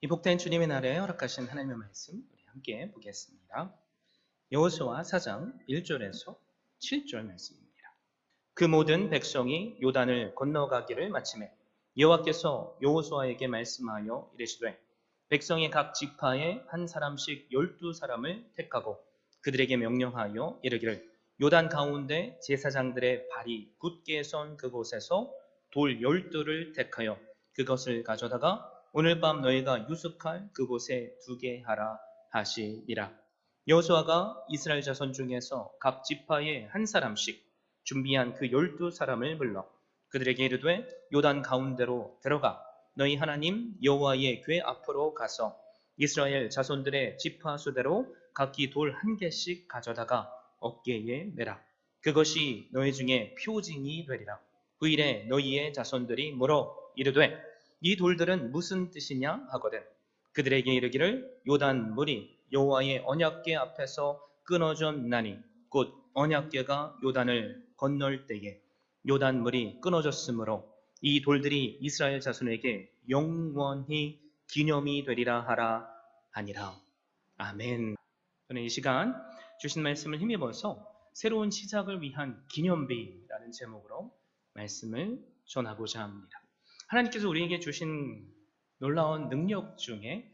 이 복된 주님의 날에 허락하신 하나님의 말씀 우리 함께 보겠습니다. 여호수아 4장 1절에서 7절 말씀입니다. 그 모든 백성이 요단을 건너가기를 마치매 여호와께서 여호수아에게 말씀하여 이르시되 백성의 각 지파에 한 사람씩 12사람을 택하고 그들에게 명령하여 이르기를 요단 가운데 제사장들의 발이 굳게 선 그곳에서 돌 12를 택하여 그것을 가져다가 오늘 밤 너희가 유숙할 그곳에 두게 하라 하시니라. 여호수아가 이스라엘 자손 중에서 각 지파에 한 사람씩 준비한 그 12사람을 불러 그들에게 이르되 요단 가운데로 들어가 너희 하나님 여호와의 궤 앞으로 가서 이스라엘 자손들의 지파 수대로 각기 돌 한 개씩 가져다가 어깨에 매라. 그것이 너희 중에 표징이 되리라. 후일에 너희의 자손들이 물어 이르되 이 돌들은 무슨 뜻이냐 하거든 그들에게 이르기를 요단 물이 여호와의 언약궤 앞에서 끊어졌나니 곧 언약궤가 요단을 건널 때에 요단 물이 끊어졌으므로 이 돌들이 이스라엘 자손에게 영원히 기념이 되리라 하라 하니라. 아멘. 저는 이 시간 주신 말씀을 힘입어서 새로운 시작을 위한 기념비라는 제목으로 말씀을 전하고자 합니다. 하나님께서 우리에게 주신 놀라운 능력 중에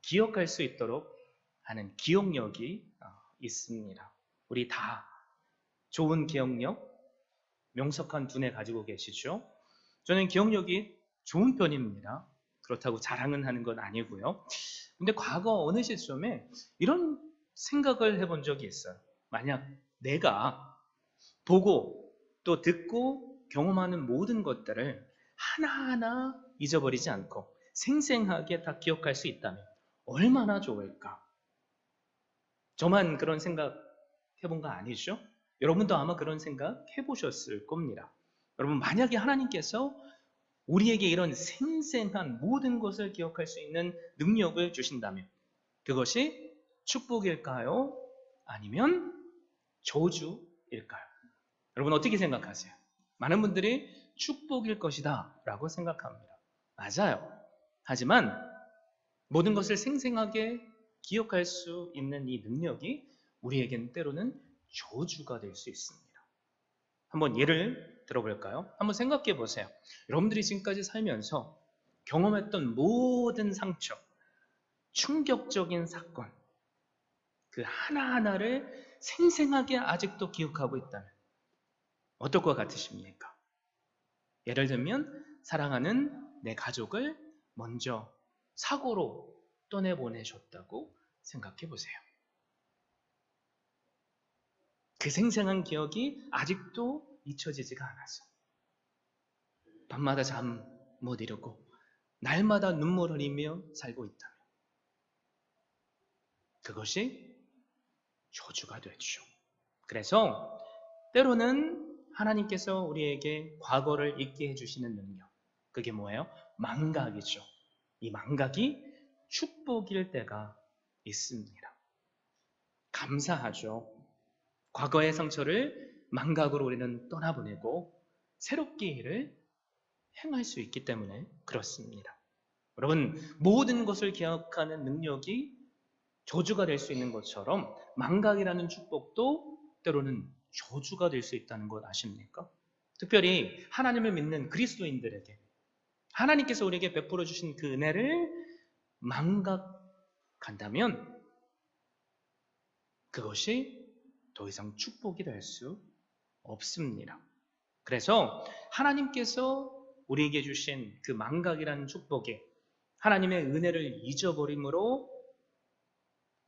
기억할 수 있도록 하는 기억력이 있습니다. 우리 다 좋은 기억력, 명석한 두뇌 가지고 계시죠? 저는 기억력이 좋은 편입니다. 그렇다고 자랑은 하는 건 아니고요. 근데 과거 어느 시점에 이런 생각을 해본 적이 있어요. 만약 내가 보고 또 듣고 경험하는 모든 것들을 하나하나 잊어버리지 않고 생생하게 다 기억할 수 있다면 얼마나 좋을까? 저만 그런 생각 해본 거 아니죠? 여러분도 아마 그런 생각 해보셨을 겁니다. 여러분 만약에 하나님께서 우리에게 이런 생생한 모든 것을 기억할 수 있는 능력을 주신다면 그것이 축복일까요? 아니면 저주일까요? 여러분 어떻게 생각하세요? 많은 분들이 축복일 것이다 라고 생각합니다. 맞아요. 하지만 모든 것을 생생하게 기억할 수 있는 이 능력이 우리에게는 때로는 저주가 될 수 있습니다. 한번 예를 들어볼까요? 한번 생각해 보세요. 여러분들이 지금까지 살면서 경험했던 모든 상처, 충격적인 사건, 그 하나하나를 생생하게 아직도 기억하고 있다면 어떨 것 같으십니까? 예를 들면 사랑하는 내 가족을 먼저 사고로 떠내보내셨다고 생각해 보세요. 그 생생한 기억이 아직도 잊혀지지가 않아서 밤마다 잠 못 이루고 날마다 눈물 흘리며 살고 있다면 그것이 저주가 되죠. 그래서 때로는 하나님께서 우리에게 과거를 잊게 해주시는 능력, 그게 뭐예요? 망각이죠. 이 망각이 축복일 때가 있습니다. 감사하죠. 과거의 상처를 망각으로 우리는 떠나보내고 새롭게 일을 행할 수 있기 때문에 그렇습니다. 여러분, 모든 것을 기억하는 능력이 저주가 될 수 있는 것처럼 망각이라는 축복도 때로는 저주가 될 수 있다는 것 아십니까? 특별히 하나님을 믿는 그리스도인들에게 하나님께서 우리에게 베풀어 주신 그 은혜를 망각한다면 그것이 더 이상 축복이 될 수 없습니다. 그래서 하나님께서 우리에게 주신 그 망각이라는 축복에 하나님의 은혜를 잊어버림으로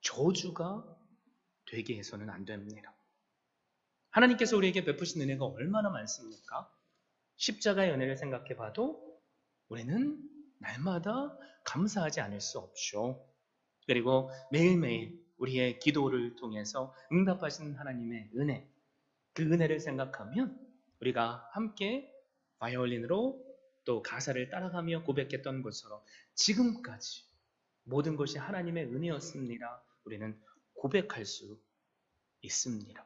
저주가 되게 해서는 안 됩니다. 하나님께서 우리에게 베푸신 은혜가 얼마나 많습니까? 십자가의 은혜를 생각해 봐도 우리는 날마다 감사하지 않을 수 없죠. 그리고 매일매일 우리의 기도를 통해서 응답하신 하나님의 은혜, 그 은혜를 생각하면 우리가 함께 바이올린으로 또 가사를 따라가며 고백했던 것처럼 지금까지 모든 것이 하나님의 은혜였습니다. 우리는 고백할 수 있습니다.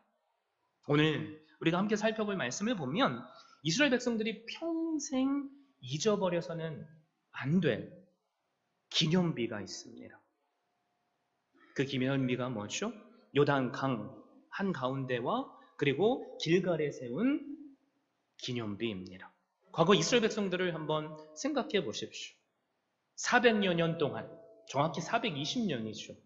오늘 우리가 함께 살펴볼 말씀을 보면 이스라엘 백성들이 평생 잊어버려서는 안 될 기념비가 있습니다. 그 기념비가 뭐죠? 요단 강 한가운데와 그리고 길갈에 세운 기념비입니다. 과거 이스라엘 백성들을 한번 생각해 보십시오. 400여 년 동안, 정확히 420년이죠.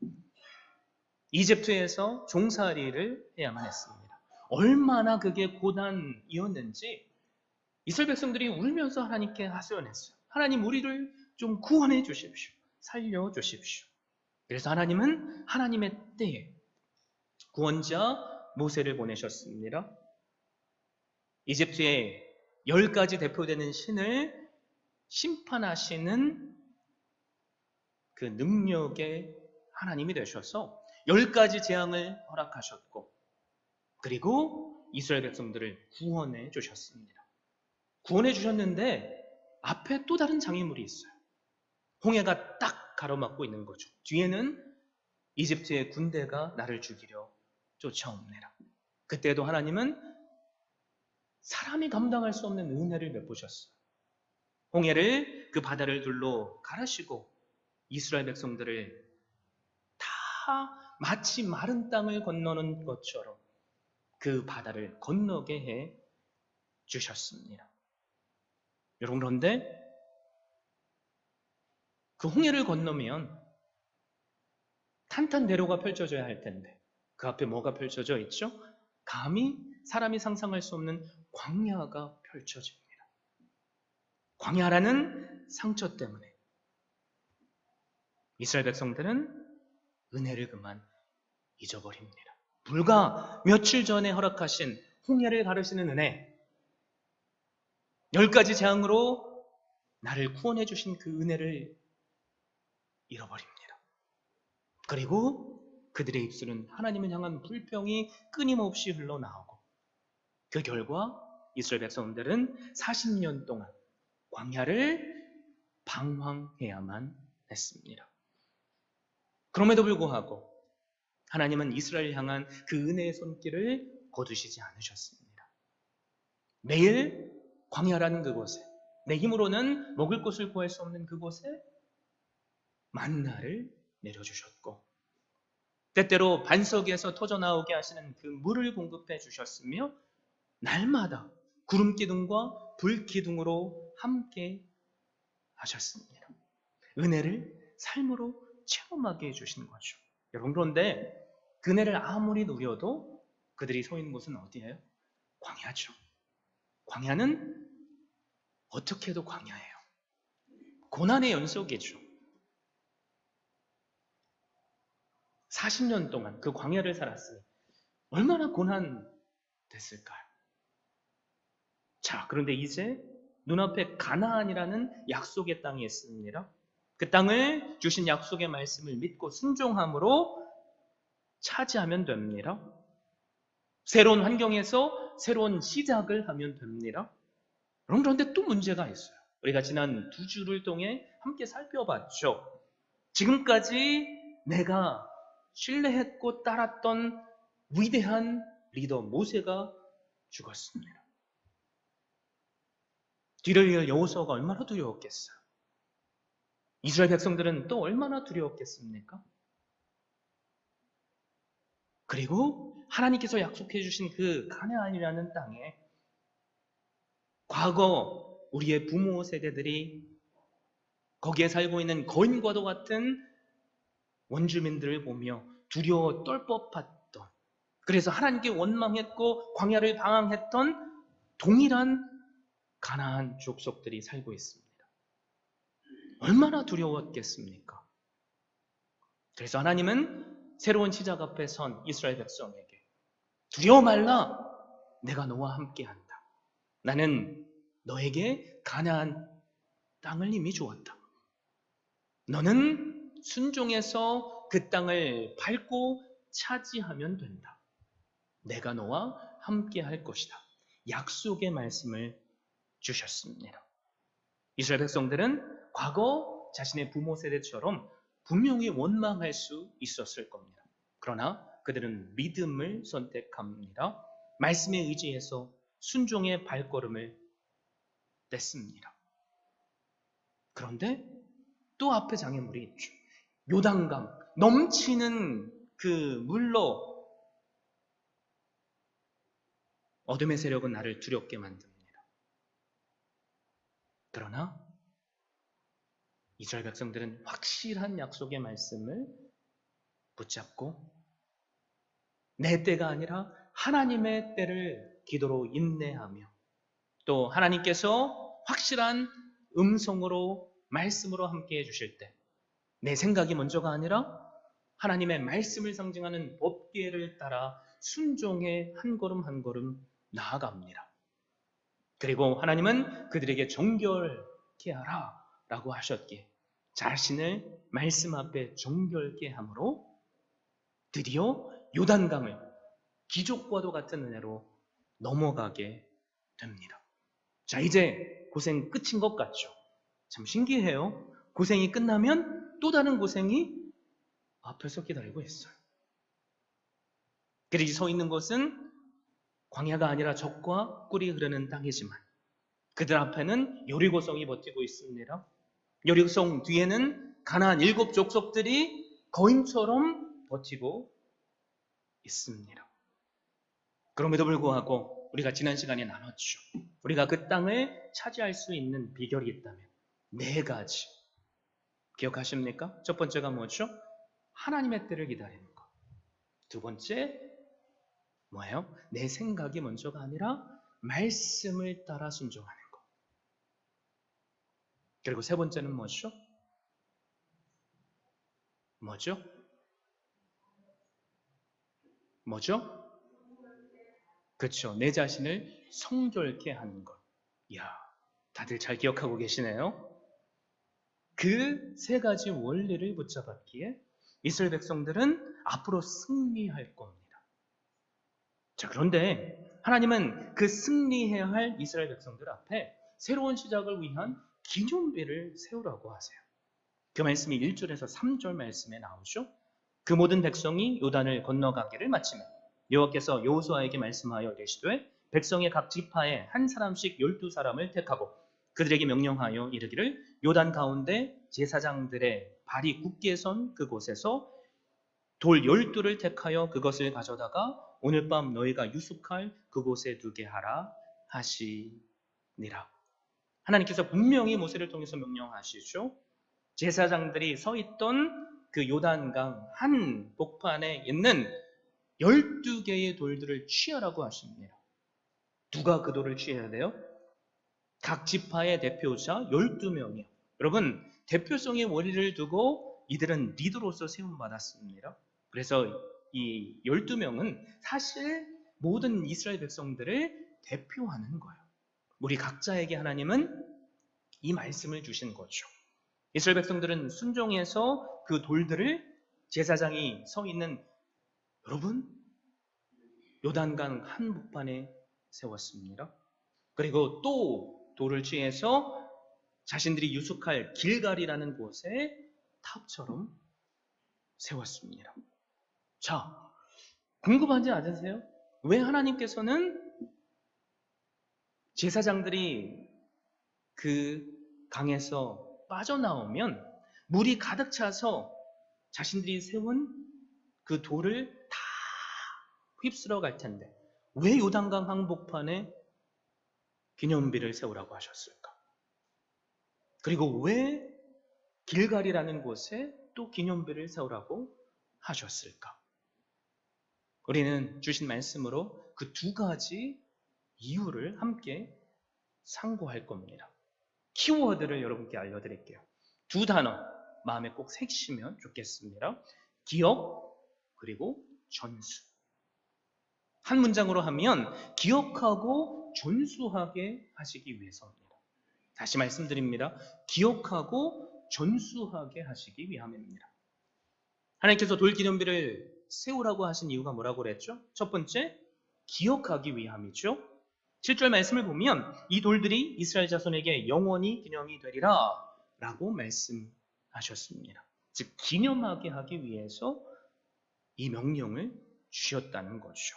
이집트에서 종살이를 해야만 했습니다. 얼마나 그게 고난이었는지 이스라엘 백성들이 울면서 하나님께 하소연했어요. 하나님, 우리를 좀 구원해 주십시오. 살려 주십시오. 그래서 하나님은 하나님의 때에 구원자 모세를 보내셨습니다. 이집트의 10가지 대표되는 신을 심판하시는 그 능력의 하나님이 되셔서 10가지 재앙을 허락하셨고, 그리고 이스라엘 백성들을 구원해 주셨습니다. 구원해 주셨는데 앞에 또 다른 장애물이 있어요. 홍해가 딱 가로막고 있는 거죠. 뒤에는 이집트의 군대가 나를 죽이려 쫓아옵니다. 그때도 하나님은 사람이 감당할 수 없는 은혜를 베푸셨어요. 홍해를, 그 바다를 둘로 가르시고 이스라엘 백성들을 다 마치 마른 땅을 건너는 것처럼 그 바다를 건너게 해 주셨습니다. 여러분, 그런데 그 홍해를 건너면 탄탄대로가 펼쳐져야 할 텐데 그 앞에 뭐가 펼쳐져 있죠? 감히 사람이 상상할 수 없는 광야가 펼쳐집니다. 광야라는 상처 때문에 이스라엘 백성들은 은혜를 그만 잊어버립니다. 불과 며칠 전에 허락하신 홍해를 가르시는 은혜, 10가지 재앙으로 나를 구원해 주신 그 은혜를 잃어버립니다. 그리고 그들의 입술은 하나님을 향한 불평이 끊임없이 흘러나오고, 그 결과 이스라엘 백성들은 40년 동안 광야를 방황해야만 했습니다. 그럼에도 불구하고 하나님은 이스라엘을 향한 그 은혜의 손길을 거두시지 않으셨습니다. 매일 광야라는 그곳에, 내 힘으로는 먹을 것을 구할 수 없는 그곳에 만나를 내려주셨고, 때때로 반석에서 터져나오게 하시는 그 물을 공급해 주셨으며, 날마다 구름 기둥과 불 기둥으로 함께 하셨습니다. 은혜를 삶으로 체험하게 해주신 거죠. 여러분, 그런데 그 은혜를 아무리 누려도 그들이 서 있는 곳은 어디예요? 광야죠. 광야는 어떻게 해도 광야예요. 고난의 연속이죠. 40년 동안 그 광야를 살았으니 얼마나 고난됐을까요? 자, 그런데 이제 눈앞에 가나안이라는 약속의 땅이 있습니다. 그 땅을 주신 약속의 말씀을 믿고 순종함으로 차지하면 됩니다. 새로운 환경에서 새로운 시작을 하면 됩니다. 그런데 또 문제가 있어요. 우리가 지난 2주를 통해 함께 살펴봤죠. 지금까지 내가 신뢰했고 따랐던 위대한 리더 모세가 죽었습니다. 뒤를 이을 여호수아가 얼마나 두려웠겠어요. 이스라엘 백성들은 또 얼마나 두려웠겠습니까? 그리고 하나님께서 약속해 주신 그 가나안이라는 땅에 과거 우리의 부모 세대들이 거기에 살고 있는 거인과도 같은 원주민들을 보며 두려워 떨법했던, 그래서 하나님께 원망했고 광야를 방황했던 동일한 가나안 족속들이 살고 있습니다. 얼마나 두려웠겠습니까? 그래서 하나님은 새로운 시작 앞에 선 이스라엘 백성에게 두려워 말라, 내가 너와 함께한다. 나는 너에게 가나안 땅을 이미 주었다. 너는 순종해서 그 땅을 밟고 차지하면 된다. 내가 너와 함께할 것이다. 약속의 말씀을 주셨습니다. 이스라엘 백성들은 과거 자신의 부모 세대처럼 분명히 원망할 수 있었을 겁니다. 그러나 그들은 믿음을 선택합니다. 말씀에 의지해서 순종의 발걸음을 냈습니다. 그런데 또 앞에 장애물이 있죠. 요단강, 넘치는 그 물로 어둠의 세력은 나를 두렵게 만듭니다. 그러나 이스라엘 백성들은 확실한 약속의 말씀을 붙잡고 내 때가 아니라 하나님의 때를 기도로 인내하며 또 하나님께서 확실한 음성으로 말씀으로 함께 해주실 때 내 생각이 먼저가 아니라 하나님의 말씀을 상징하는 법궤를 따라 순종해 한 걸음 한 걸음 나아갑니다. 그리고 하나님은 그들에게 정결케 하라 라고 하셨기에 자신을 말씀 앞에 정결케 함으로 드디어 요단강을 기적과도 같은 은혜로 넘어가게 됩니다. 자, 이제 고생 끝인 것 같죠? 참 신기해요. 고생이 끝나면 또 다른 고생이 앞에서 기다리고 있어요. 그들이 서 있는 곳은 광야가 아니라 적과 꿀이 흐르는 땅이지만 그들 앞에는 여리고성이 버티고 있습니다. 여리고성 뒤에는 가나안 7 족속들이 거인처럼 버티고 있습니다. 그럼에도 불구하고 우리가 지난 시간에 나눴죠. 우리가 그 땅을 차지할 수 있는 비결이 있다면 4가지. 기억하십니까? 첫 번째가 뭐죠? 하나님의 때를 기다리는 것. 두 번째 뭐예요? 내 생각이 먼저가 아니라 말씀을 따라 순종하는 것. 그리고 세 번째는 뭐죠? 뭐죠? 뭐죠? 그렇죠. 내 자신을 성결케 하는 것. 이야, 다들 잘 기억하고 계시네요. 그 3가지 원리를 붙잡았기에 이스라엘 백성들은 앞으로 승리할 겁니다. 자, 그런데 하나님은 그 승리해야 할 이스라엘 백성들 앞에 새로운 시작을 위한 기념비를 세우라고 하세요. 그 말씀이 1절에서 3절 말씀에 나오죠. 그 모든 백성이 요단을 건너가기를 마치며 여호와께서 여호수아에게 말씀하여 이르시되 백성의 각 지파에 한 사람씩 12사람을 택하고 그들에게 명령하여 이르기를 요단 가운데 제사장들의 발이 굳게 선 그곳에서 돌 12를 택하여 그것을 가져다가 오늘 밤 너희가 유숙할 그곳에 두게 하라 하시니라. 하나님께서 분명히 모세를 통해서 명령하시죠. 제사장들이 서 있던 그 요단강 한 복판에 있는 12개의 돌들을 취하라고 하십니다. 누가 그 돌을 취해야 돼요? 각 지파의 대표자 12명이요. 여러분, 대표성의 원리를 두고 이들은 리더로서 세움받았습니다. 그래서 이 12명은 사실 모든 이스라엘 백성들을 대표하는 거예요. 우리 각자에게 하나님은 이 말씀을 주신 거죠. 이스라엘 백성들은 순종해서 그 돌들을 제사장이 서 있는 여러분 요단강 한복판에 세웠습니다. 그리고 또 돌을 취해서 자신들이 유숙할 길갈이라는 곳에 탑처럼 세웠습니다. 자, 궁금하지 않으세요? 왜 하나님께서는 제사장들이 그 강에서 빠져나오면 물이 가득 차서 자신들이 세운 그 돌을 다 휩쓸어 갈 텐데 왜 요단강 한복판에 기념비를 세우라고 하셨을까? 그리고 왜 길갈이라는 곳에 또 기념비를 세우라고 하셨을까? 우리는 주신 말씀으로 그 2가지 이유를 함께 상고할 겁니다. 키워드를 여러분께 알려드릴게요. 2 단어 마음에 꼭 새기시면 좋겠습니다. 기억 그리고 전수. 한 문장으로 하면 기억하고 전수하게 하시기 위해서입니다. 다시 말씀드립니다. 기억하고 전수하게 하시기 위함입니다. 하나님께서 돌기념비를 세우라고 하신 이유가 뭐라고 그랬죠? 첫 번째, 기억하기 위함이죠. 7절 말씀을 보면 이 돌들이 이스라엘 자손에게 영원히 기념이 되리라 라고 말씀하셨습니다. 즉 기념하게 하기 위해서 이 명령을 주셨다는 거죠.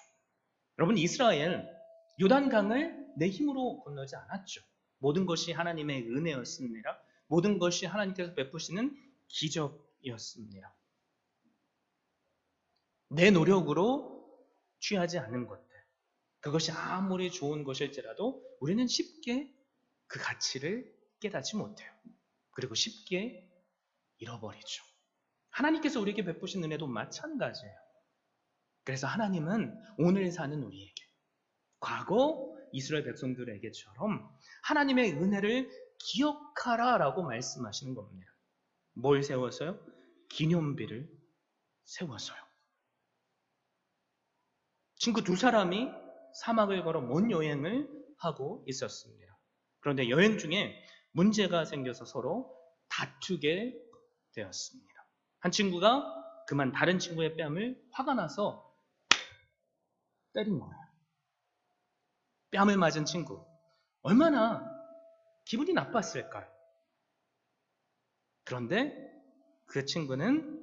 여러분, 이스라엘 요단강을 내 힘으로 건너지 않았죠. 모든 것이 하나님의 은혜였습니다. 모든 것이 하나님께서 베푸시는 기적이었습니다. 내 노력으로 취하지 않는 것들, 그것이 아무리 좋은 것일지라도 우리는 쉽게 그 가치를 깨닫지 못해요. 그리고 쉽게 잃어버리죠. 하나님께서 우리에게 베푸신 은혜도 마찬가지예요. 그래서 하나님은 오늘 사는 우리에게, 과거 이스라엘 백성들에게처럼 하나님의 은혜를 기억하라라고 말씀하시는 겁니다. 뭘 세워서요? 기념비를 세워서요. 친구 두 사람이 사막을 걸어 먼 여행을 하고 있었습니다. 그런데 여행 중에 문제가 생겨서 서로 다투게 되었습니다. 한 친구가 그만 다른 친구의 뺨을 화가 나서 때린 거예요. 뺨을 맞은 친구, 얼마나 기분이 나빴을까요? 그런데 그 친구는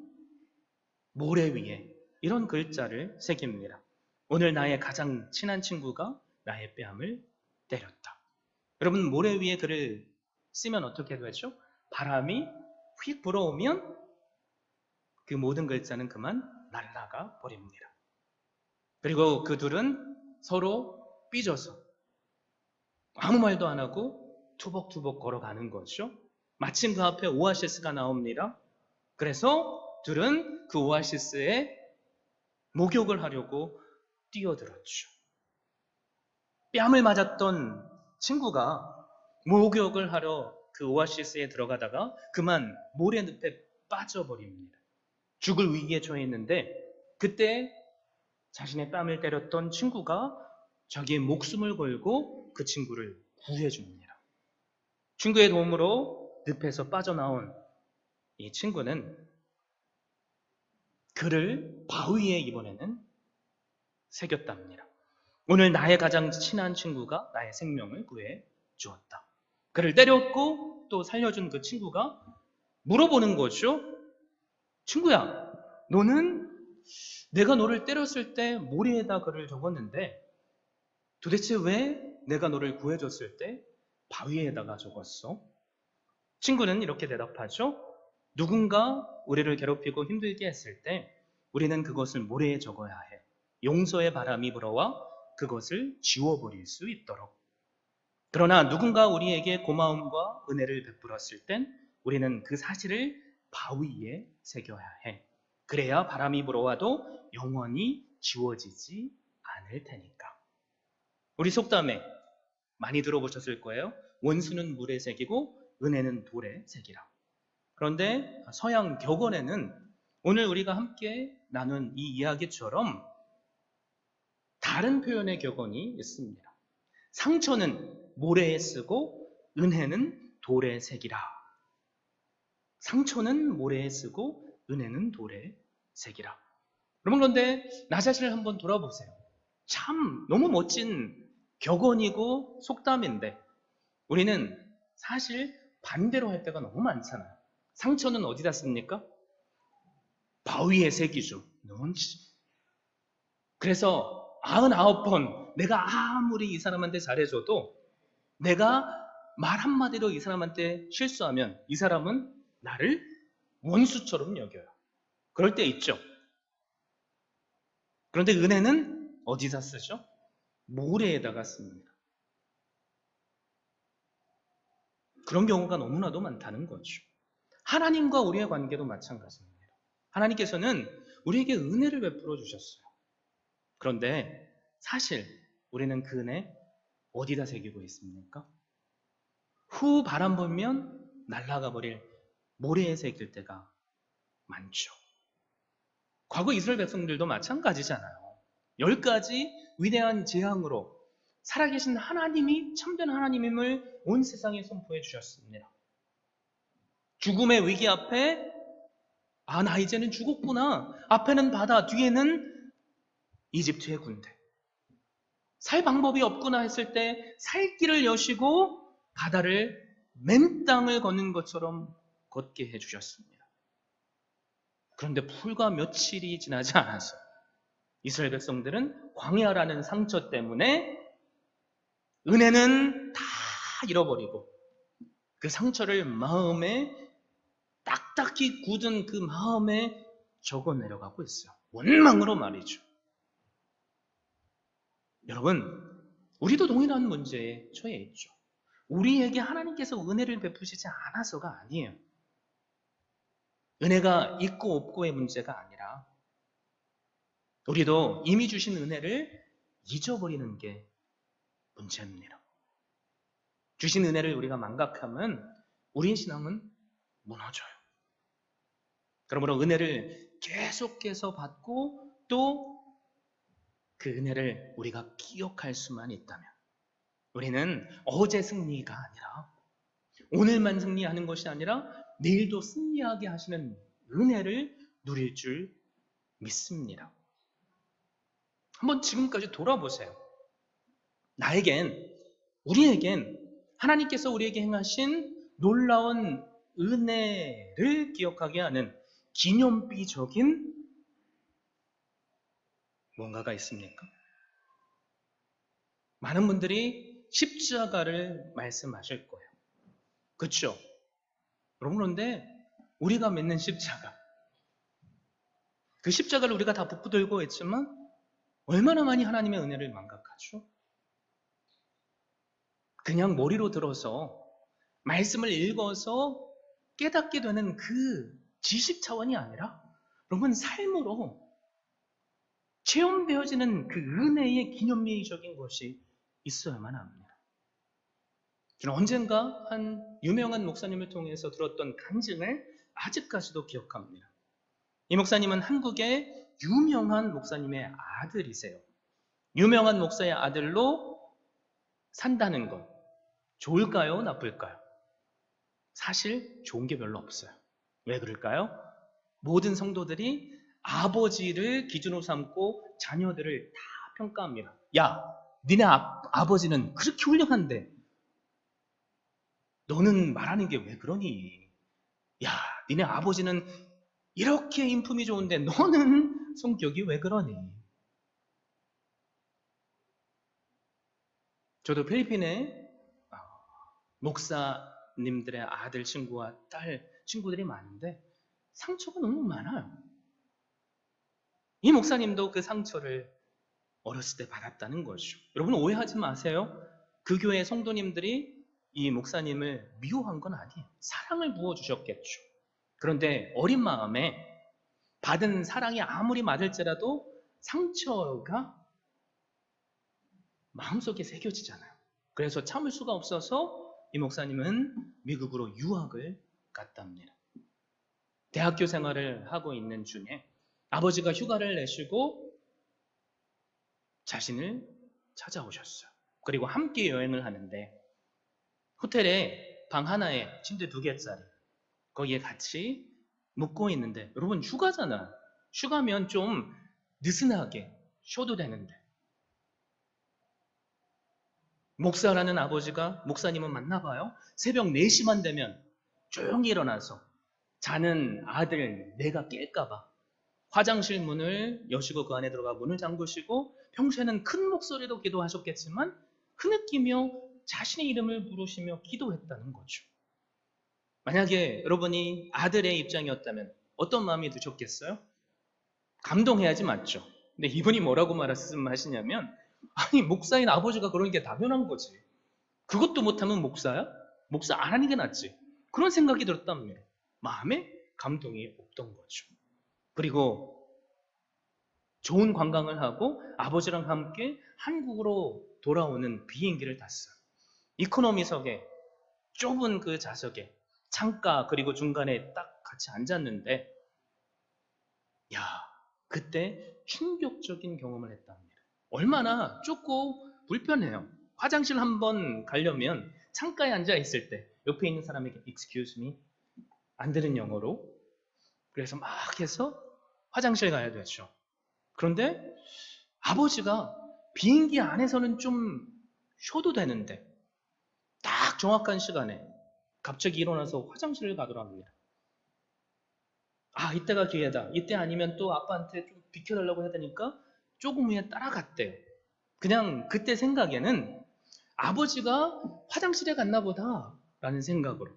모래 위에 이런 글자를 새깁니다. 오늘 나의 가장 친한 친구가 나의 뺨을 때렸다. 여러분, 모래 위에 글을 쓰면 어떻게 되죠? 바람이 휙 불어오면 그 모든 글자는 그만 날아가 버립니다. 그리고 그 둘은 서로 삐져서 아무 말도 안 하고 투벅투벅 걸어가는 거죠. 마침 그 앞에 오아시스가 나옵니다. 그래서 둘은 그 오아시스에 목욕을 하려고 뛰어들었죠. 뺨을 맞았던 친구가 목욕을 하러 그 오아시스에 들어가다가 그만 모래늪에 빠져버립니다. 죽을 위기에 처해 있는데 그때 자신의 뺨을 때렸던 친구가 자기의 목숨을 걸고 그 친구를 구해줍니다. 친구의 도움으로 늪에서 빠져나온 이 친구는 그를 바위에 이번에는 새겼답니다. 오늘 나의 가장 친한 친구가 나의 생명을 구해 주었다. 그를 때렸고 또 살려준 그 친구가 물어보는 거죠. 친구야, 너는 내가 너를 때렸을 때 모래에다 글을 적었는데 도대체 왜 내가 너를 구해줬을 때 바위에다가 적었어? 친구는 이렇게 대답하죠. 누군가 우리를 괴롭히고 힘들게 했을 때 우리는 그것을 모래에 적어야 해. 용서의 바람이 불어와 그것을 지워버릴 수 있도록. 그러나 누군가 우리에게 고마움과 은혜를 베풀었을 땐 우리는 그 사실을 바위에 새겨야 해. 그래야 바람이 불어와도 영원히 지워지지 않을 테니까. 우리 속담에 많이 들어보셨을 거예요. 원수는 물에 새기고 은혜는 돌에 새기라. 그런데 서양 격언에는 오늘 우리가 함께 나눈 이 이야기처럼 다른 표현의 격언이 있습니다. 상처는 모래에 쓰고 은혜는 돌에 새기라. 상처는 모래에 쓰고 은혜는 돌에 새기라. 여러분, 그런데 나 자신을 한번 돌아보세요. 참 너무 멋진 격언이고 속담인데 우리는 사실 반대로 할 때가 너무 많잖아요. 상처는 어디다 씁니까? 바위에 새기죠. 그래서 99번 내가 아무리 이 사람한테 잘해줘도 내가 말 한마디로 이 사람한테 실수하면 이 사람은 나를 원수처럼 여겨요. 그럴 때 있죠. 그런데 은혜는 어디다 쓰죠? 모래에다가 씁니다. 그런 경우가 너무나도 많다는 거죠. 하나님과 우리의 관계도 마찬가지입니다. 하나님께서는 우리에게 은혜를 베풀어 주셨어요. 그런데 사실 우리는 그 은혜 어디다 새기고 있습니까? 후 바람 불면 날아가 버릴 모래에 새길 때가 많죠. 과거 이스라엘 백성들도 마찬가지잖아요. 10가지 위대한 재앙으로 살아계신 하나님이 참된 하나님임을 온 세상에 선포해 주셨습니다. 죽음의 위기 앞에 나 이제는 죽었구나. 앞에는 바다, 뒤에는 이집트의 군대. 살 방법이 없구나 했을 때 살 길을 여시고 바다를 맨 땅을 걷는 것처럼 걷게 해주셨습니다. 그런데 불과 며칠이 지나지 않아서 이스라엘 백성들은 광야라는 상처 때문에 은혜는 다 잃어버리고 그 상처를 마음에 딱딱히 굳은 그 마음에 적어 내려가고 있어요. 원망으로 말이죠. 여러분, 우리도 동일한 문제에 처해 있죠. 우리에게 하나님께서 은혜를 베푸시지 않아서가 아니에요. 은혜가 있고 없고의 문제가 아니라 우리도 이미 주신 은혜를 잊어버리는 게 문제입니다. 주신 은혜를 우리가 망각하면 우리의 신앙은 무너져요. 그러므로 은혜를 계속해서 받고 또 그 은혜를 우리가 기억할 수만 있다면 우리는 어제 승리가 아니라 오늘만 승리하는 것이 아니라 내일도 승리하게 하시는 은혜를 누릴 줄 믿습니다. 한번 지금까지 돌아보세요. 우리에겐 하나님께서 우리에게 행하신 놀라운 은혜를 기억하게 하는 기념비적인 뭔가가 있습니까? 많은 분들이 십자가를 말씀하실 거예요. 그렇죠? 여러분, 그런데 우리가 믿는 십자가, 그 십자가를 우리가 다 붙들고 있지만 얼마나 많이 하나님의 은혜를 망각하죠? 그냥 머리로 들어서 말씀을 읽어서 깨닫게 되는 그 지식 차원이 아니라 여러분 삶으로 체험되어지는 그 은혜의 기념비적인 것이 있어야만 합니다. 저는 언젠가 한 유명한 목사님을 통해서 들었던 간증을 아직까지도 기억합니다. 이 목사님은 한국의 유명한 목사님의 아들이세요. 유명한 목사의 아들로 산다는 것 좋을까요? 나쁠까요? 사실 좋은 게 별로 없어요. 왜 그럴까요? 모든 성도들이 아버지를 기준으로 삼고 자녀들을 다 평가합니다. 야, 니네 아버지는 그렇게 훌륭한데 너는 말하는 게 왜 그러니? 야, 니네 아버지는 이렇게 인품이 좋은데 너는 성격이 왜 그러니? 저도 필리핀에 목사님들의 아들 친구와 딸 친구들이 많은데 상처가 너무 많아요. 이 목사님도 그 상처를 어렸을 때 받았다는 거죠. 여러분 오해하지 마세요. 그 교회 성도님들이 이 목사님을 미워한 건 아니에요. 사랑을 부어주셨겠죠. 그런데 어린 마음에 받은 사랑이 아무리 맞을지라도 상처가 마음속에 새겨지잖아요. 그래서 참을 수가 없어서 이 목사님은 미국으로 유학을 갔답니다. 대학교 생활을 하고 있는 중에 아버지가 휴가를 내시고 자신을 찾아오셨어요. 그리고 함께 여행을 하는데 호텔에 방 하나에 침대 2개짜리 거기에 같이 묵고 있는데 여러분 휴가잖아. 휴가면 좀 느슨하게 쉬어도 되는데 목사라는 아버지가 목사님은 만나봐요. 새벽 4시만 되면 조용히 일어나서 자는 아들 내가 깰까봐 화장실 문을 여시고 그 안에 들어가 문을 잠그시고 평소에는 큰 목소리로 기도하셨겠지만 흐느끼며 자신의 이름을 부르시며 기도했다는 거죠. 만약에 여러분이 아들의 입장이었다면 어떤 마음이 드셨겠어요? 감동해야지 맞죠. 근데 이분이 뭐라고 말씀하시냐면 아니 목사인 아버지가 그런 게 당연한 거지. 그것도 못하면 목사야? 목사 안 하는 게 낫지. 그런 생각이 들었답니다. 마음에 감동이 없던 거죠. 그리고 좋은 관광을 하고 아버지랑 함께 한국으로 돌아오는 비행기를 탔어요. 이코노미석에 좁은 그 좌석에 창가 그리고 중간에 딱 같이 앉았는데 야, 그때 충격적인 경험을 했답니다. 얼마나 좁고 불편해요. 화장실 한번 가려면 창가에 앉아 있을 때 옆에 있는 사람에게 excuse me 안 되는 영어로 그래서 막 해서 화장실 가야 되죠. 그런데 아버지가 비행기 안에서는 좀 쉬어도 되는데 딱 정확한 시간에 갑자기 일어나서 화장실을 가더랍니다. 아, 이때가 기회다. 이때 아니면 또 아빠한테 좀 비켜달라고 해야 되니까 조금 후에 따라갔대요. 그냥 그때 생각에는 아버지가 화장실에 갔나 보다. 라는 생각으로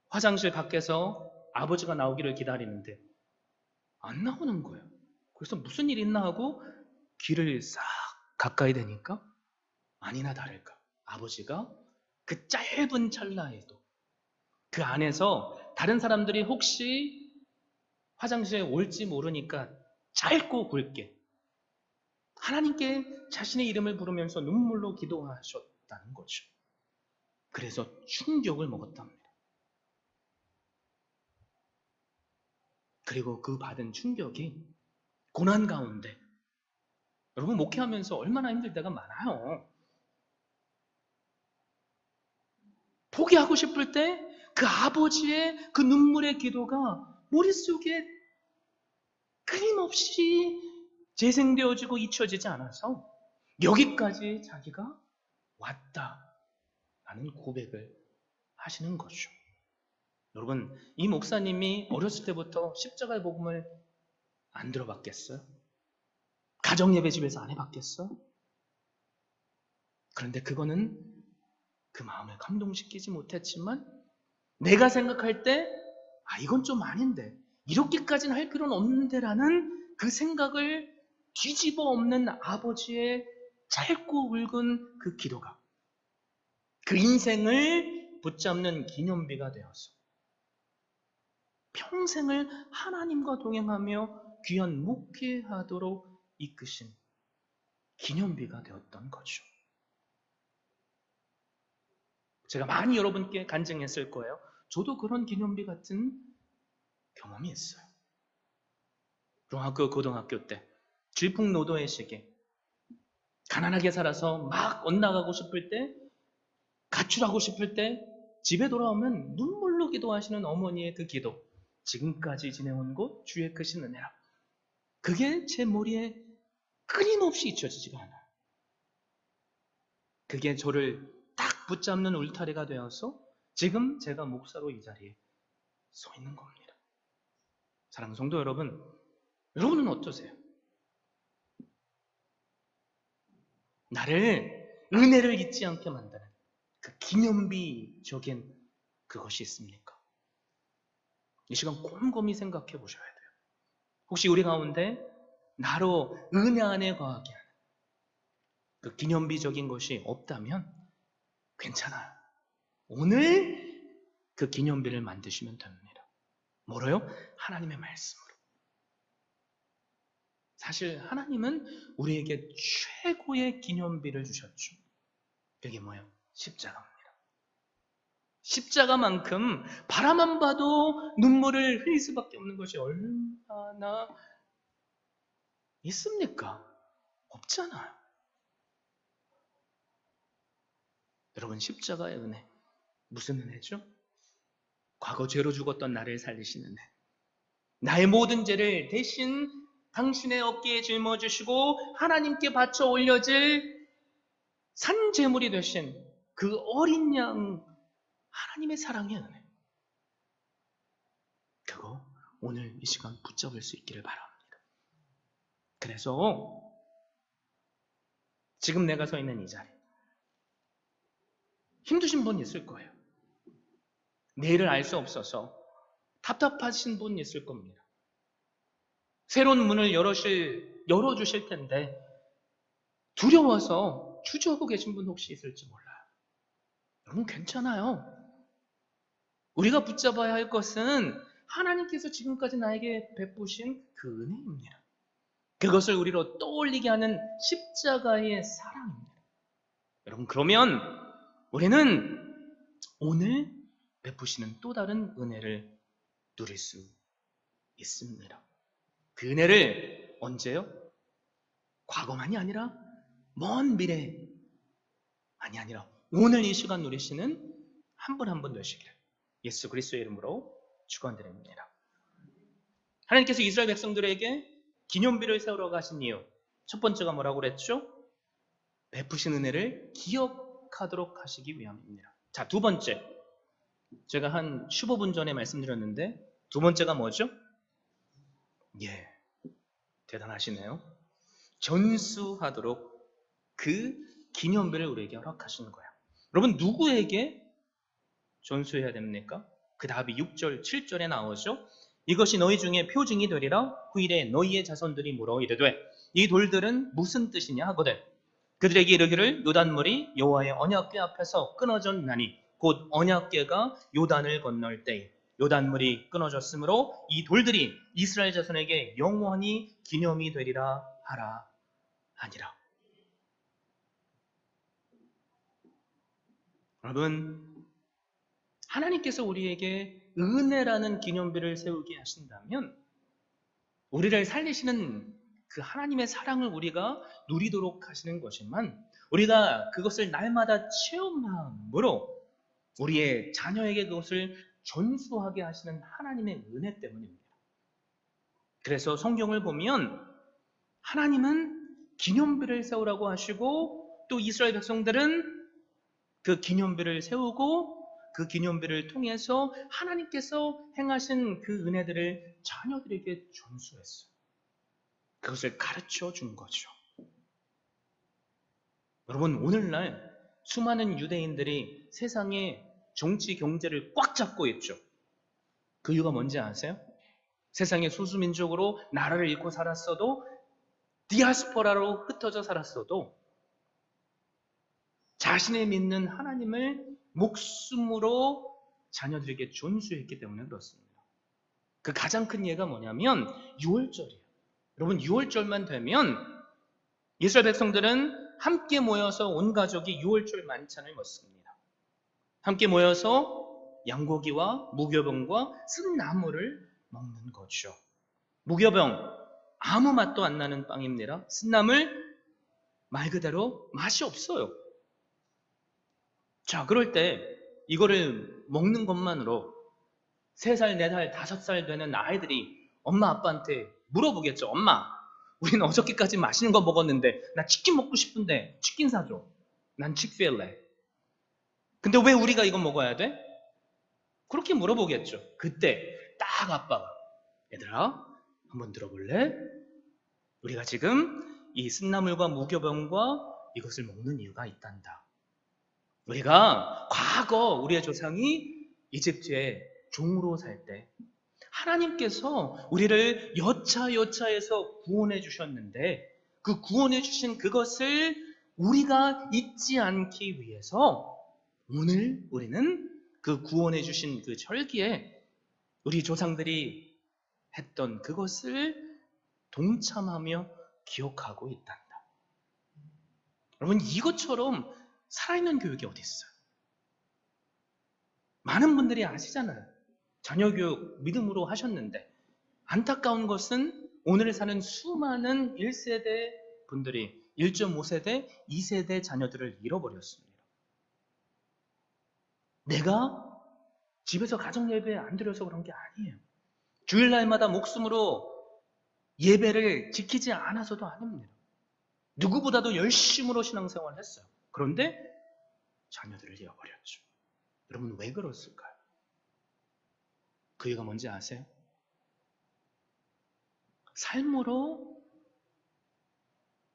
화장실 밖에서 아버지가 나오기를 기다리는데 안 나오는 거예요. 그래서 무슨 일 있나 하고 귀를 싹 가까이 대니까 아니나 다를까 아버지가 그 짧은 찰나에도 그 안에서 다른 사람들이 혹시 화장실에 올지 모르니까 짧고 굵게 하나님께 자신의 이름을 부르면서 눈물로 기도하셨다는 거죠. 그래서 충격을 먹었답니다. 그리고 그 받은 충격이 고난 가운데 여러분 목회하면서 얼마나 힘들 때가 많아요. 포기하고 싶을 때 그 아버지의 그 눈물의 기도가 머릿속에 끊임없이 재생되어지고 잊혀지지 않아서 여기까지 자기가 왔다라는 고백을 하시는 거죠. 여러분, 이 목사님이 어렸을 때부터 십자가의 복음을 안 들어봤겠어요? 가정예배집에서 안 해봤겠어? 그런데 그거는 그 마음을 감동시키지 못했지만 내가 생각할 때 이건 좀 아닌데 이렇게까지는 할 필요는 없는데 라는 그 생각을 뒤집어 엎는 아버지의 짧고 굵은 그 기도가 그 인생을 붙잡는 기념비가 되어서 평생을 하나님과 동행하며 귀한 목회하도록 이끄신 기념비가 되었던 거죠. 제가 많이 여러분께 간증했을 거예요. 저도 그런 기념비 같은 경험이 있어요. 중학교, 고등학교 때 질풍노도의 시기 가난하게 살아서 막 엇나가고 싶을 때 가출하고 싶을 때 집에 돌아오면 눈물로 기도하시는 어머니의 그 기도 지금까지 지내온 곳 주의 크신 은혜라 그게 제 머리에 끊임없이 잊혀지지가 않아요. 그게 저를 딱 붙잡는 울타리가 되어서 지금 제가 목사로 이 자리에 서 있는 겁니다. 사랑하는 성도 여러분, 여러분은 어떠세요? 나를 은혜를 잊지 않게 만드는 그 기념비적인 그것이 있습니까? 이 시간 곰곰이 생각해 보셔야 돼요. 혹시 우리 가운데 나로 은혜 안에 거하게 하는 그 기념비적인 것이 없다면 괜찮아요. 오늘 그 기념비를 만드시면 됩니다. 뭐로요? 하나님의 말씀으로. 사실 하나님은 우리에게 최고의 기념비를 주셨죠. 그게 뭐예요? 십자가입니다. 십자가만큼 바라만 봐도 눈물을 흘릴 수밖에 없는 것이 얼마나 있습니까? 없잖아요. 여러분 십자가의 은혜 무슨 은혜죠? 과거 죄로 죽었던 나를 살리시는 은혜. 나의 모든 죄를 대신 당신의 어깨에 짊어지시고 하나님께 바쳐 올려질 산제물이 되신 그 어린 양 하나님의 사랑의 은혜. 그거 오늘 이 시간 붙잡을 수 있기를 바랍니다. 그래서 지금 내가 서 있는 이 자리 힘드신 분 있을 거예요. 내일을 알 수 없어서 답답하신 분 있을 겁니다. 새로운 문을 열어주실 텐데 두려워서 주저하고 계신 분 혹시 있을지 몰라요. 여러분 괜찮아요. 우리가 붙잡아야 할 것은 하나님께서 지금까지 나에게 베푸신 그 은혜입니다. 그것을 우리로 떠올리게 하는 십자가의 사랑입니다. 여러분 그러면 우리는 오늘 베푸시는 또 다른 은혜를 누릴 수 있습니다. 그 은혜를 언제요? 과거만이 아니라 먼 미래만이 아니라 오늘 이 시간 누리시는 한 분 한 분 되시기를 예수 그리스도의 이름으로 축원드립니다. 하나님께서 이스라엘 백성들에게 기념비를 세우러 가신 이유 첫 번째가 뭐라고 그랬죠? 베푸신 은혜를 기억하도록 하시기 위함입니다. 자, 두 번째 제가 한 15분 전에 말씀드렸는데 두 번째가 뭐죠? 예, 대단하시네요. 전수하도록 그 기념비를 우리에게 허락하시는 거예요. 여러분 누구에게 전수해야 됩니까? 그 답이 6절, 7절에 나오죠. 이것이 너희 중에 표징이 되리라. 후일에 너희의 자손들이 물어 이르되 이 돌들은 무슨 뜻이냐 하거든 그들에게 이르기를 요단물이 여호와의 언약궤 앞에서 끊어졌나니 곧 언약궤가 요단을 건널 때에 요단물이 끊어졌으므로 이 돌들이 이스라엘 자손에게 영원히 기념이 되리라 하라 하니라. 여러분, 하나님께서 우리에게 은혜라는 기념비를 세우게 하신다면 우리를 살리시는 그 하나님의 사랑을 우리가 누리도록 하시는 것이지만 우리가 그것을 날마다 체험함으로 우리의 자녀에게 그것을 전수하게 하시는 하나님의 은혜 때문입니다. 그래서 성경을 보면 하나님은 기념비를 세우라고 하시고 또 이스라엘 백성들은 그 기념비를 세우고 그 기념비를 통해서 하나님께서 행하신 그 은혜들을 자녀들에게 전수했어요. 그것을 가르쳐 준 거죠. 여러분, 오늘날 수많은 유대인들이 세상의 정치, 경제를 꽉 잡고 있죠. 그 이유가 뭔지 아세요? 세상의 소수민족으로 나라를 잃고 살았어도 디아스포라로 흩어져 살았어도 자신의 믿는 하나님을 목숨으로 자녀들에게 전수했기 때문에 그렇습니다. 그 가장 큰 예가 뭐냐면 6월절이에요. 여러분 6월절만 되면 이스라엘 백성들은 함께 모여서 온 가족이 6월절 만찬을 먹습니다. 함께 모여서 양고기와 무교병과 쓴 나물을 먹는 거죠. 무교병 아무 맛도 안 나는 빵입니다. 쓴나물 말 그대로 맛이 없어요. 자, 그럴 때 이거를 먹는 것만으로 3살, 4살, 5살 되는 아이들이 엄마 아빠한테 물어보겠죠. 엄마, 우리는 어저께까지 맛있는 거 먹었는데 나 치킨 먹고 싶은데 치킨 사줘. 난 치크필레. 근데 왜 우리가 이거 먹어야 돼? 그렇게 물어보겠죠. 그때 딱 아빠가 얘들아 한번 들어볼래? 우리가 지금 이 쓴나물과 무교병과 이것을 먹는 이유가 있단다. 우리가 과거 우리의 조상이 이집트에 종으로 살 때 하나님께서 우리를 여차여차해서 구원해 주셨는데 그 구원해 주신 그것을 우리가 잊지 않기 위해서 오늘 우리는 그 구원해 주신 그 절기에 우리 조상들이 했던 그것을 동참하며 기억하고 있단다. 여러분 이것처럼 살아있는 교육이 어디 있어요? 많은 분들이 아시잖아요. 자녀교육 믿음으로 하셨는데 안타까운 것은 오늘 사는 수많은 1세대 분들이 1.5세대, 2세대 자녀들을 잃어버렸습니다. 내가 집에서 가정예배 안 드려서 그런 게 아니에요. 주일날마다 목숨으로 예배를 지키지 않아서도 아닙니다. 누구보다도 열심으로 신앙생활을 했어요. 그런데 자녀들을 잃어버렸죠. 여러분 왜 그랬을까요? 그 이유가 뭔지 아세요? 삶으로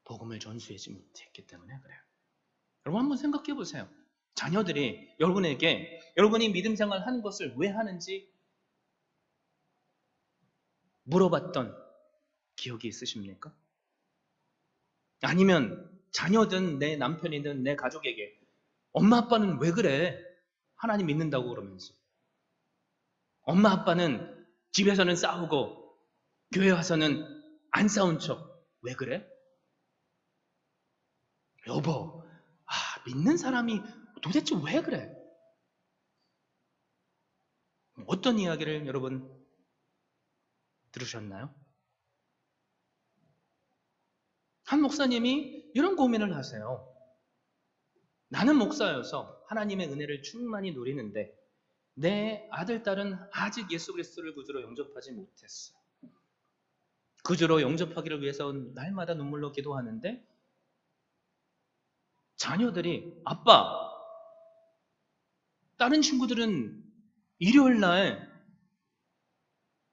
복음을 전수하지 못했기 때문에 그래요. 여러분 한번 생각해 보세요. 자녀들이 여러분에게 여러분이 믿음 생활 하는 것을 왜 하는지 물어봤던 기억이 있으십니까? 아니면 자녀든 내 남편이든 내 가족에게 엄마 아빠는 왜 그래? 하나님 믿는다고 그러면서 엄마 아빠는 집에서는 싸우고 교회 와서는 안 싸운 척 왜 그래? 여보, 믿는 사람이 도대체 왜 그래? 어떤 이야기를 여러분 들으셨나요? 한 목사님이 이런 고민을 하세요. 나는 목사여서 하나님의 은혜를 충만히 누리는데 내 아들, 딸은 아직 예수 그리스도를 구주로 영접하지 못했어. 구주로 영접하기를 위해서 날마다 눈물로 기도하는데 자녀들이 아빠, 다른 친구들은 일요일 날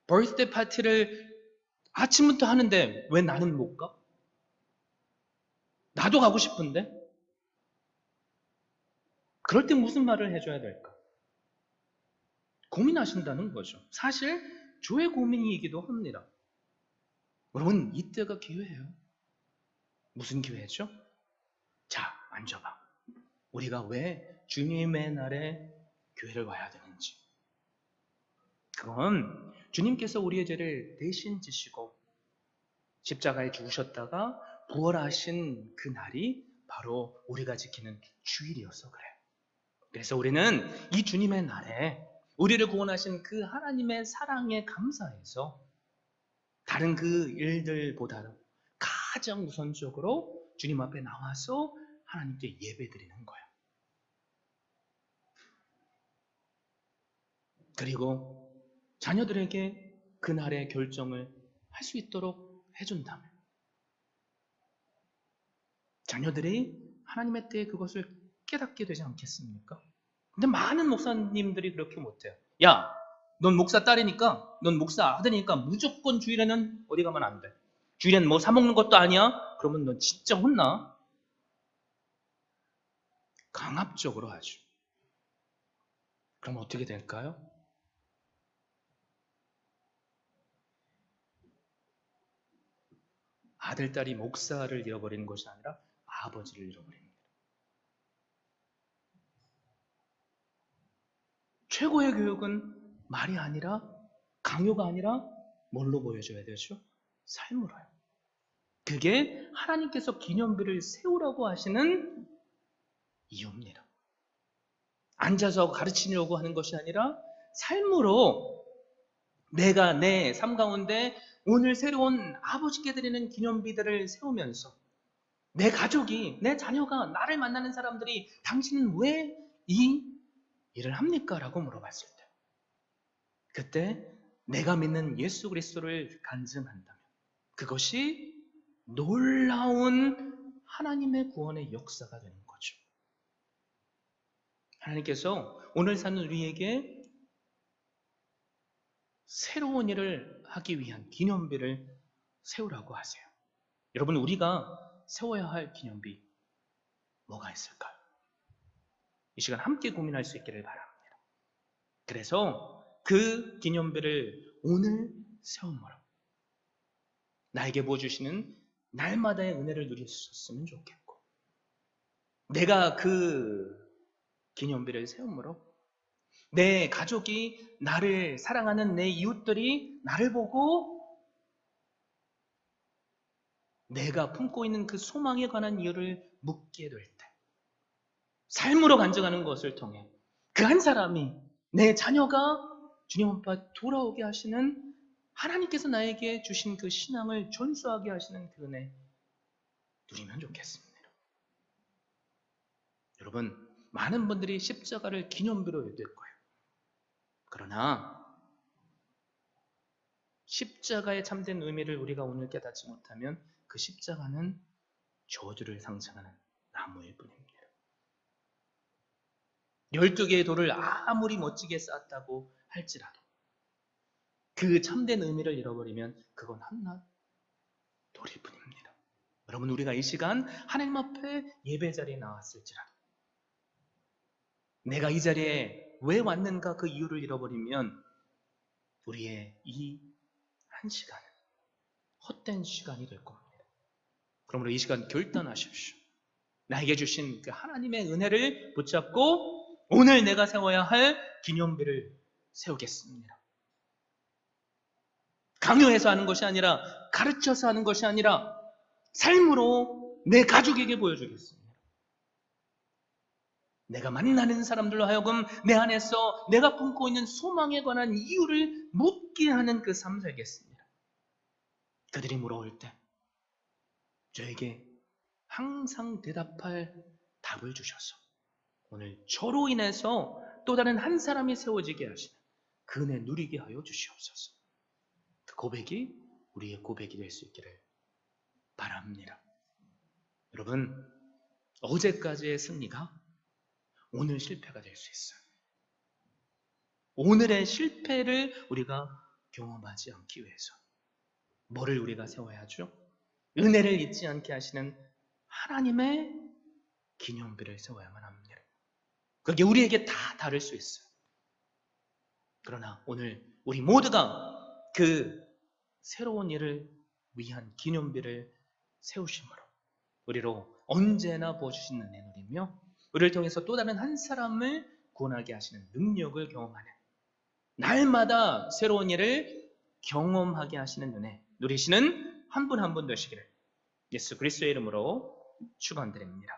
버스데이 파티를 아침부터 하는데 왜 나는 못 가? 나도 가고 싶은데? 그럴 때 무슨 말을 해줘야 될까? 고민하신다는 거죠. 사실 저의 고민이기도 합니다. 여러분, 이때가 기회예요. 무슨 기회죠? 자, 앉아봐. 우리가 왜 주님의 날에 교회를 와야 되는지. 그건 주님께서 우리의 죄를 대신 지시고 십자가에 죽으셨다가 부활하신 그 날이 바로 우리가 지키는 주일이어서 그래요. 그래서 우리는 이 주님의 날에 우리를 구원하신 그 하나님의 사랑에 감사해서 다른 그 일들보다는 가장 우선적으로 주님 앞에 나와서 하나님께 예배드리는 거예요. 그리고 자녀들에게 그날의 결정을 할 수 있도록 해준다면 자녀들이 하나님의 때에 그것을 깨닫게 되지 않겠습니까? 근데 많은 목사님들이 그렇게 못해요. 야, 넌 목사 딸이니까, 넌 목사 아들이니까 무조건 주일에는 어디 가면 안 돼. 주일에는 뭐 사 먹는 것도 아니야? 그러면 넌 진짜 혼나. 강압적으로 하죠. 그럼 어떻게 될까요? 아들, 딸이 목사를 잃어버리는 것이 아니라 아버지를 잃어버립니다. 최고의 교육은 말이 아니라 강요가 아니라 뭘로 보여줘야 되죠? 삶으로요. 그게 하나님께서 기념비를 세우라고 하시는 이유입니다. 앉아서 가르치려고 하는 것이 아니라 삶으로 내가 내 삶 가운데 오늘 새로운 아버지께 드리는 기념비들을 세우면서 내 가족이, 내 자녀가, 나를 만나는 사람들이 당신은 왜 이 일을 합니까? 라고 물어봤을 때 그때 내가 믿는 예수 그리스도를 간증한다면 그것이 놀라운 하나님의 구원의 역사가 되는 거죠. 하나님께서 오늘 사는 우리에게 새로운 일을 하기 위한 기념비를 세우라고 하세요. 여러분, 우리가 세워야 할 기념비 뭐가 있을까요? 이 시간 함께 고민할 수 있기를 바랍니다. 그래서 그 기념비를 오늘 세움으로 나에게 보여주시는 날마다의 은혜를 누릴 수 있었으면 좋겠고 내가 그 기념비를 세움으로 내 가족이 나를 사랑하는 내 이웃들이 나를 보고 내가 품고 있는 그 소망에 관한 이유를 묻게 될 때 삶으로 간증하는 것을 통해 그 한 사람이 내 자녀가 주님 앞에 돌아오게 하시는 하나님께서 나에게 주신 그 신앙을 전수하게 하시는 그 은혜 누리면 좋겠습니다. 여러분, 많은 분들이 십자가를 기념비로 여길 거예요. 그러나 십자가의 참된 의미를 우리가 오늘 깨닫지 못하면 그 십자가는 저주를 상징하는 나무일 뿐입니다. 12개의 돌을 아무리 멋지게 쌓았다고 할지라도 그 참된 의미를 잃어버리면 그건 한낱 돌일 뿐입니다. 여러분, 우리가 이 시간 하나님 앞에 예배 자리에 나왔을지라도 내가 이 자리에 왜 왔는가 그 이유를 잃어버리면 우리의 이 한 시간은 헛된 시간이 될 겁니다. 그러므로 이 시간 결단하십시오. 나에게 주신 그 하나님의 은혜를 붙잡고 오늘 내가 세워야 할 기념비를 세우겠습니다. 강요해서 하는 것이 아니라 가르쳐서 하는 것이 아니라 삶으로 내 가족에게 보여주겠습니다. 내가 만나는 사람들로 하여금 내 안에서 내가 품고 있는 소망에 관한 이유를 묻게 하는 그 삶 살겠습니다. 그들이 물어올 때 저에게 항상 대답할 답을 주셔서 오늘 저로 인해서 또 다른 한 사람이 세워지게 하시는 그 은혜 누리게 하여 주시옵소서. 그 고백이 우리의 고백이 될 수 있기를 바랍니다. 여러분, 어제까지의 승리가 오늘 실패가 될 수 있어요. 오늘의 실패를 우리가 경험하지 않기 위해서 뭐를 우리가 세워야 하죠? 은혜를 잊지 않게 하시는 하나님의 기념비를 세워야만 합니다. 그게 우리에게 다 다를 수 있어요. 그러나 오늘 우리 모두가 그 새로운 일을 위한 기념비를 세우심으로 우리로 언제나 부어주시는 은혜 누리며 우리를 통해서 또 다른 한 사람을 구원하게 하시는 능력을 경험하는 날마다 새로운 일을 경험하게 하시는 은혜 누리시는 한 분 한 분 되시기를 예수 그리스도의 이름으로 축원드립니다.